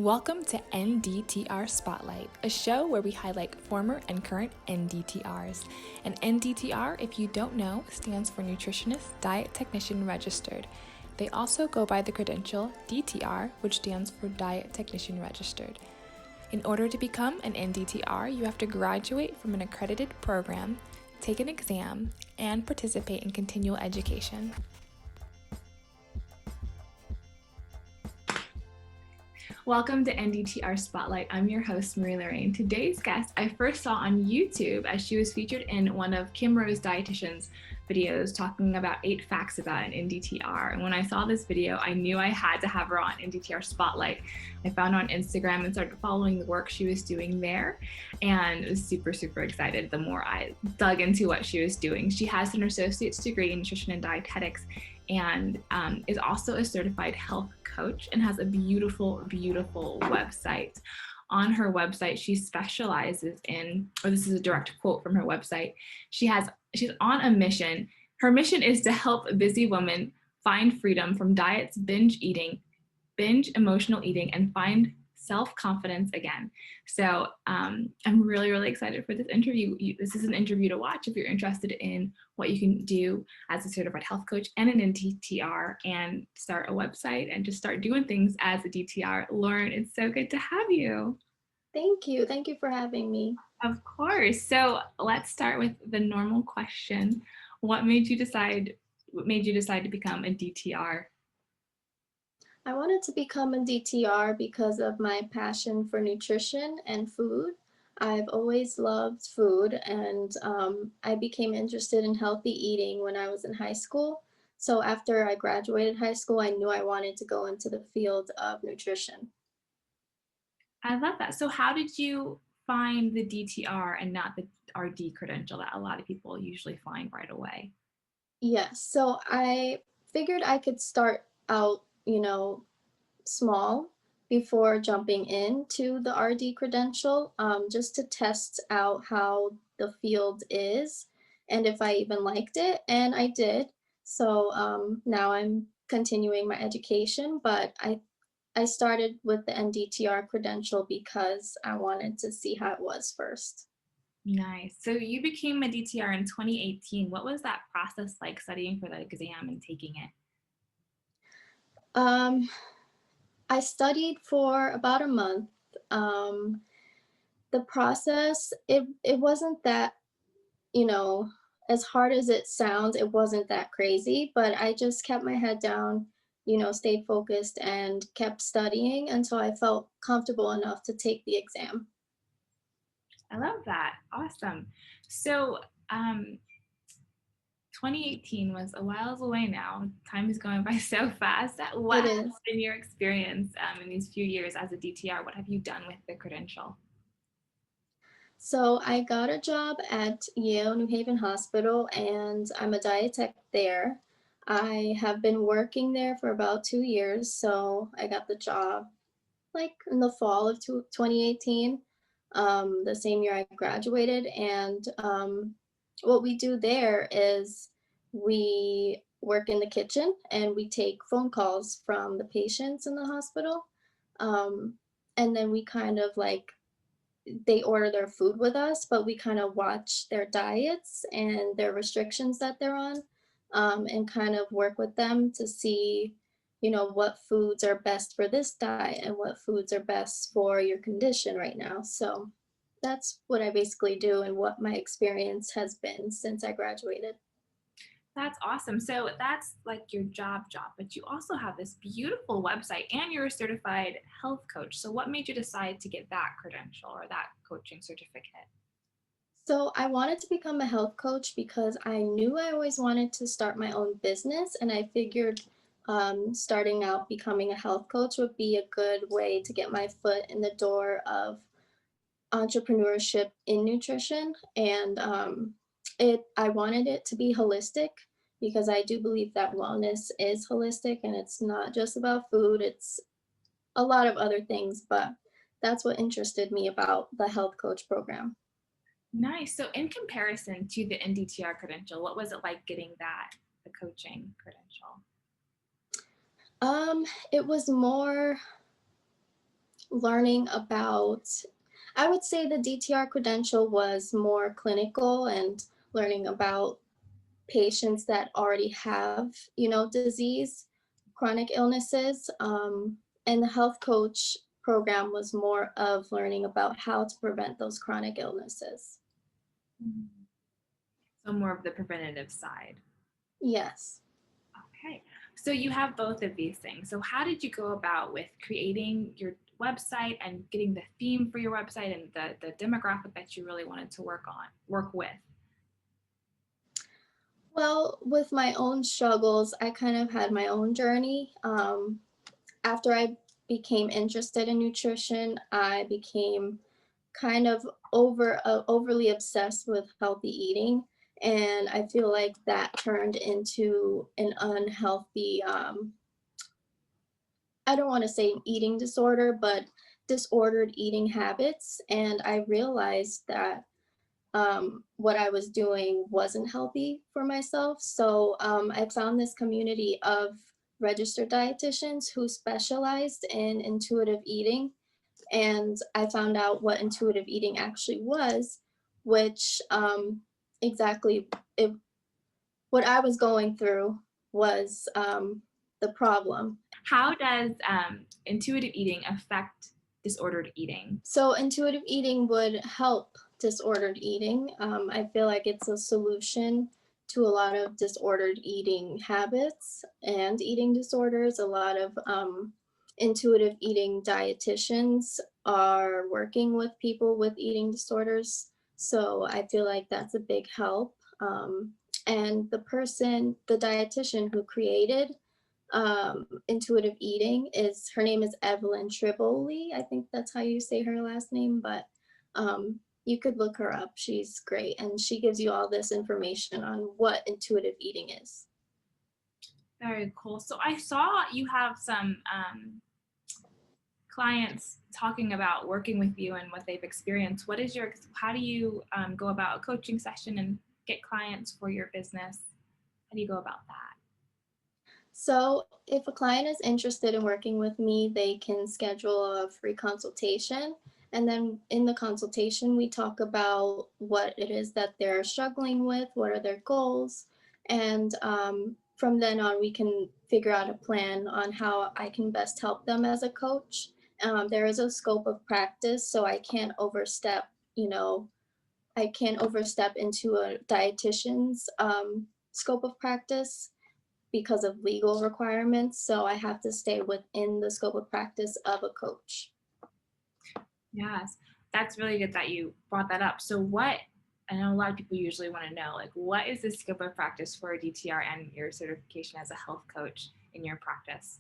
Welcome to NDTR Spotlight, a show where we highlight former and current NDTRs. An NDTR, if you don't know, stands for Nutritionist Diet Technician Registered. They also go by the credential DTR, which stands for Diet Technician Registered. In order to become an NDTR, you have to graduate from an accredited program, take an exam, and participate in continual education. Welcome to NDTR Spotlight. I'm your host, Lauryn. Today's guest I first saw on YouTube as she was featured in one of Kim Rose Dietitian's videos talking about 8 facts about an NDTR. And when I saw this video, I knew I had to have her on NDTR Spotlight. I found her on Instagram and started following the work she was doing there and was super excited the more I dug into what she was doing. She has an associate's degree in nutrition and dietetics and is also a certified health coach and has a beautiful website. On her website, she specializes in, or this is a direct quote from her website, she's on a mission. Her mission is to help busy women find freedom from diets, binge emotional eating, and find self-confidence again. So I'm really excited for this interview. This is an interview to watch if you're interested in what you can do as a certified health coach and an NDTR and start a website and just start doing things as a DTR. Lauryn, it's so good to have you. Thank you. Thank you for having me. Of course. So let's start with the normal question. What made you decide to become a DTR? I wanted to become a DTR because of my passion for nutrition and food. I've always loved food, and I became interested in healthy eating when I was in high school. So after I graduated high school, I knew I wanted to go into the field of nutrition. I love that. So how did you find the DTR and not the RD credential that a lot of people usually find right away? Yes, so I figured I could start out, small before jumping into the RD credential, just to test out how the field is and if I even liked it. And I did. So now I'm continuing my education, but I started with the NDTR credential because I wanted to see how it was first. Nice. So you became a DTR in 2018. What was that process like, studying for the exam and taking it? Um, I studied for about a month. Um, the process, it wasn't that, you know, as hard as it sounds, it wasn't that crazy, but I just kept my head down, stayed focused and kept studying until I felt comfortable enough to take the exam. I love that. Awesome. So, 2018 was a while away now. Time is going by so fast. What It has is. been your experience in these few years as a DTR? What have you done with the credential? So I got a job at Yale New Haven Hospital and I'm a dietech there. I have been working there for about 2 years, so I got the job like in the fall of 2018, the same year I graduated. And what we do there is we work in the kitchen and we take phone calls from the patients in the hospital. Um, and then we kind of like, they order their food with us, but we kind of watch their diets and their restrictions that they're on, and kind of work with them to see, what foods are best for this diet and what foods are best for your condition right now. So that's what I basically do and what my experience has been since I graduated. That's awesome. So that's like your job, but you also have this beautiful website and you're a certified health coach. So what made you decide to get that credential or that coaching certificate? So I wanted to become a health coach because I knew I always wanted to start my own business, and I figured starting out becoming a health coach would be a good way to get my foot in the door of entrepreneurship in nutrition. And I wanted it to be holistic because I do believe that wellness is holistic and it's not just about food, it's a lot of other things, but that's what interested me about the health coach program. Nice. So in comparison to the NDTR credential, what was it like getting the coaching credential? It was more learning about, I would say the DTR credential was more clinical and learning about patients that already have, disease, chronic illnesses. And the health coach program was more of learning about how to prevent those chronic illnesses. So more of the preventative side. Yes. Okay. So you have both of these things. So how did you go about with creating your website and getting the theme for your website and the demographic that you really wanted to work with? Well, with my own struggles, I kind of had my own journey. After I became interested in nutrition, I became kind of overly obsessed with healthy eating, and I feel like that turned into an unhealthy, I don't want to say an eating disorder, but disordered eating habits. And I realized that what I was doing wasn't healthy for myself. So I found this community of registered dietitians who specialized in intuitive eating. And I found out what intuitive eating actually was, which exactly it, what I was going through was the problem. How does intuitive eating affect disordered eating? So intuitive eating would help disordered eating. I feel like it's a solution to a lot of disordered eating habits and eating disorders. A lot of intuitive eating dietitians are working with people with eating disorders. So I feel like that's a big help. And the dietitian who created intuitive eating her name is Evelyn Triboli. I think that's how you say her last name, but you could look her up. She's great, and she gives you all this information on what intuitive eating is. Very cool. So I saw you have some clients talking about working with you and what they've experienced. How do you go about a coaching session and get clients for your business? How do you go about that? So, if a client is interested in working with me, they can schedule a free consultation. And then in the consultation, we talk about what it is that they're struggling with, what are their goals. And from then on, we can figure out a plan on how I can best help them as a coach. There is a scope of practice, so I can't overstep into a dietitian's scope of practice because of legal requirements. So I have to stay within the scope of practice of a coach. Yes, that's really good that you brought that up. So I know a lot of people usually want to know, like, what is the scope of practice for a DTR and your certification as a health coach in your practice?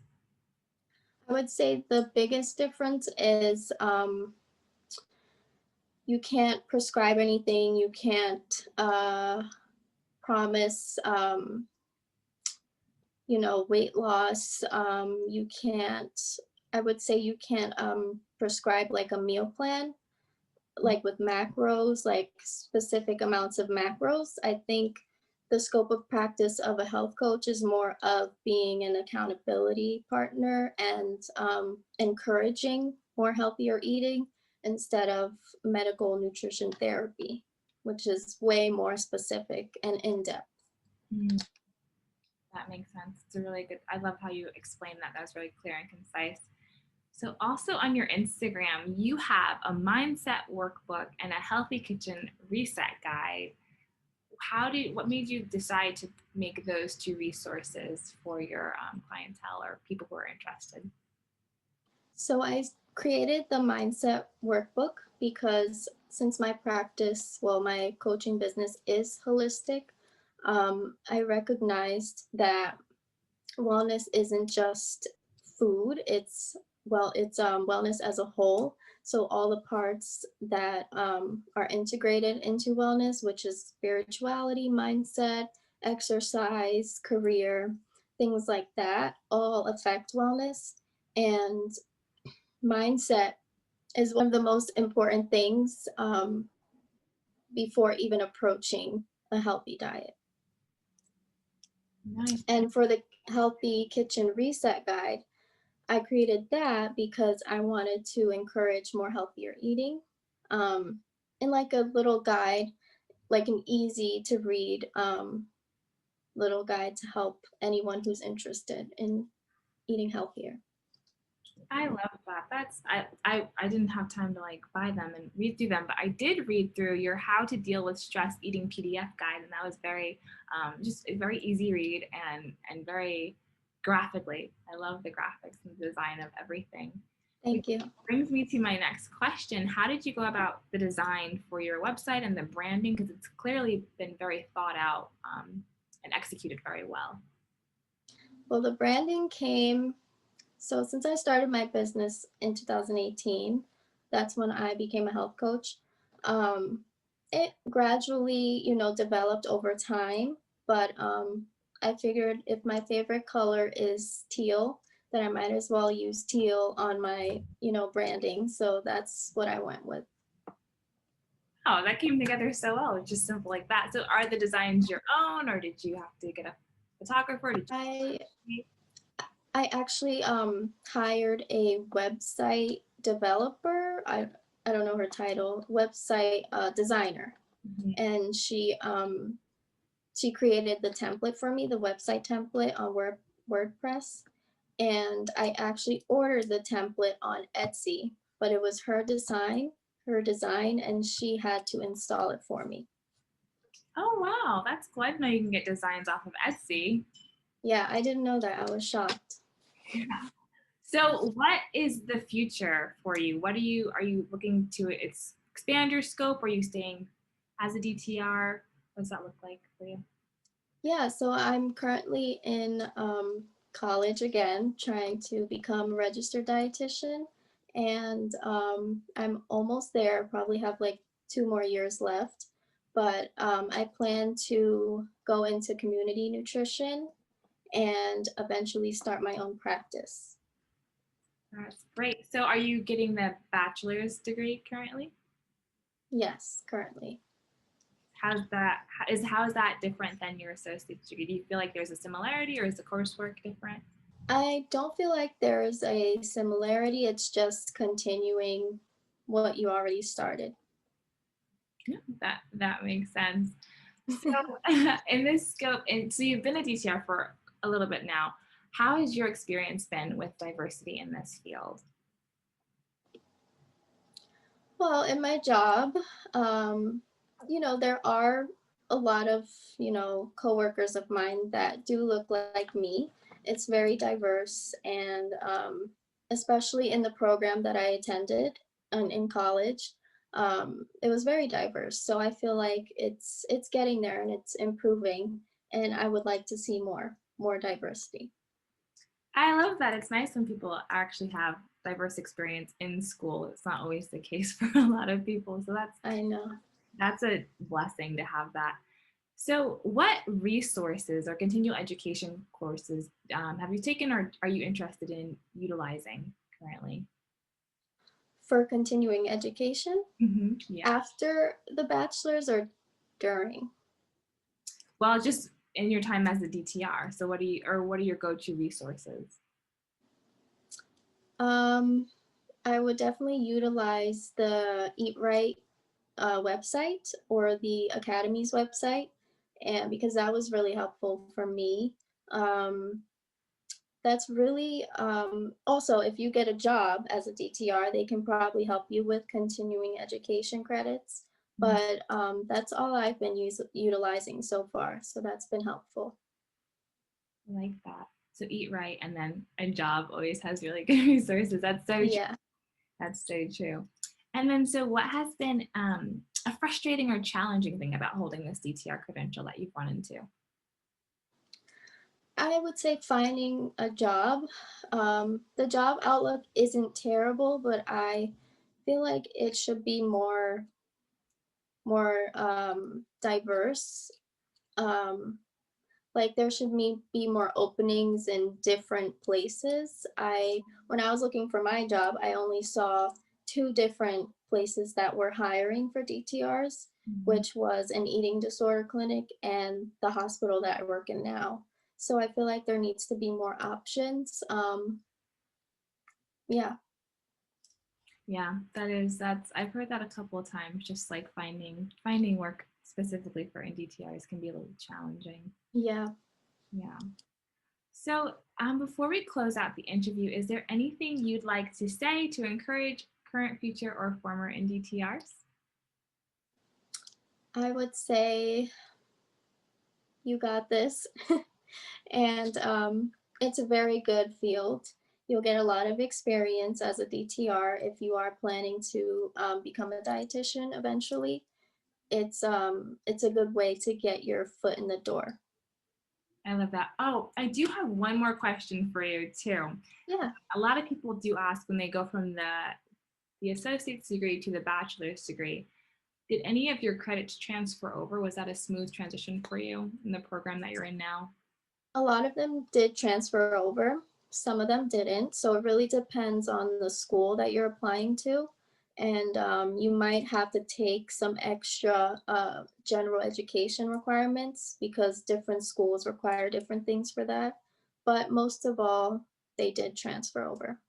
I would say the biggest difference is you can't prescribe anything. You can't promise, weight loss. You can't, I would say you can't prescribe like a meal plan, like with macros, like specific amounts of macros. I think the scope of practice of a health coach is more of being an accountability partner and encouraging more healthier eating instead of medical nutrition therapy, which is way more specific and in depth. Mm, that makes sense. It's a really good, I love how you explained that. That was really clear and concise. So also on your Instagram, you have a mindset workbook and a healthy kitchen reset guide. What made you decide to make those two resources for your clientele or people who are interested? So I created the mindset workbook because since my coaching business is holistic, I recognized that wellness isn't just food. It's wellness as a whole. So all the parts that are integrated into wellness, which is spirituality, mindset, exercise, career, things like that, all affect wellness. And mindset is one of the most important things before even approaching a healthy diet. Nice. And for the healthy kitchen reset guide, I created that because I wanted to encourage more healthier eating, um, and like a little guide, like an easy to read little guide to help anyone who's interested in eating healthier. I love that. I didn't have time to like buy them and read through them, but I did read through your How to Deal with Stress Eating PDF guide, and that was very just a very easy read and very graphically. I love the graphics and the design of everything. Which Thank you. brings me to my next question. How did you go about the design for your website and the branding? Because it's clearly been very thought out and executed very well. Well, the branding came so since I started my business in 2018, that's when I became a health coach. Um, it gradually, developed over time, but I figured if my favorite color is teal, then I might as well use teal on my, branding. So that's what I went with. Oh, that came together so well. Just simple like that. So are the designs your own, or did you have to get a photographer? Did I you? I actually hired a website developer. I don't know her title, website designer, Mhm. and she created the template for me, the website template on WordPress, and I actually ordered the template on Etsy, but it was her design, and she had to install it for me. Oh wow, that's cool. I didn't know you can get designs off of Etsy. Yeah, I didn't know that. I was shocked. So what is the future for you? What are you looking to expand your scope? Are you staying as a DTR? What does that look like for you? Yeah, so I'm currently in college again, trying to become a registered dietitian, and I'm almost there. Probably have like 2 more years left, but I plan to go into community nutrition and eventually start my own practice. That's great. So are you getting the bachelor's degree currently? Yes, currently. How is that different than your associate's degree? Do you feel like there's a similarity or is the coursework different? I don't feel like there's a similarity. It's just continuing what you already started. Yeah, that makes sense. So in this scope, and so you've been a DTR for a little bit now. How has your experience been with diversity in this field? Well, in my job, there are a lot of, coworkers of mine that do look like me. It's very diverse, and especially in the program that I attended in college, it was very diverse. So I feel like it's getting there and it's improving, and I would like to see more diversity. I love that. It's nice when people actually have diverse experience in school. It's not always the case for a lot of people. So I know. that's a blessing to have that. So, what resources or continual education courses have you taken or are you interested in utilizing currently? For continuing education, Yeah. after the bachelor's or during? Well, just in your time as a DTR. So, what are your go-to resources? Um, I would definitely utilize the Eat Right website or the Academy's website, and because that was really helpful for me. Um, that's really also if you get a job as a DTR, they can probably help you with continuing education credits. Mhm. But that's all I've been utilizing so far, so that's been helpful. I like that. So, eat right, and then a job always has really good resources. That's so true. Yeah. That's so true. And then, so what has been a frustrating or challenging thing about holding this DTR credential that you've run into? I would say finding a job. The job outlook isn't terrible, but I feel like it should be more diverse. Um, like there should be more openings in different places. When I was looking for my job, I only saw two different places that were hiring for DTRs, Mhm. which was an eating disorder clinic and the hospital that I work in now. So I feel like there needs to be more options. Yeah. Yeah, that's I've heard that a couple of times, just like finding work specifically for NDTRs can be a little challenging. Yeah. Yeah. So, before we close out the interview, is there anything you'd like to say to encourage current, future, or former NDTRs? I would say you got this. And it's a very good field. You'll get a lot of experience as a DTR if you are planning to become a dietitian eventually. It's a good way to get your foot in the door. I love that. Oh, I do have one more question for you too. Yeah, A lot of people do ask when they go from the associate's degree to the bachelor's degree, did any of your credits transfer over? Was that a smooth transition for you in the program that you're in now? a lot of them did transfer over. Some of them didn't. So it really depends on the school that you're applying to. And you might have to take some extra general education requirements because different schools require different things for that. But most of all, they did transfer over.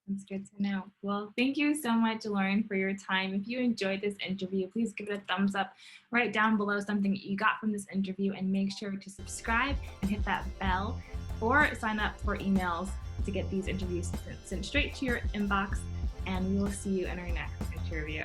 That's good to know. Well, thank you so much, Lauren, for your time. If you enjoyed this interview, please give it a thumbs up. Write down below something you got from this interview and make sure to subscribe and hit that bell or sign up for emails to get these interviews sent straight to your inbox. And we will see you in our next interview.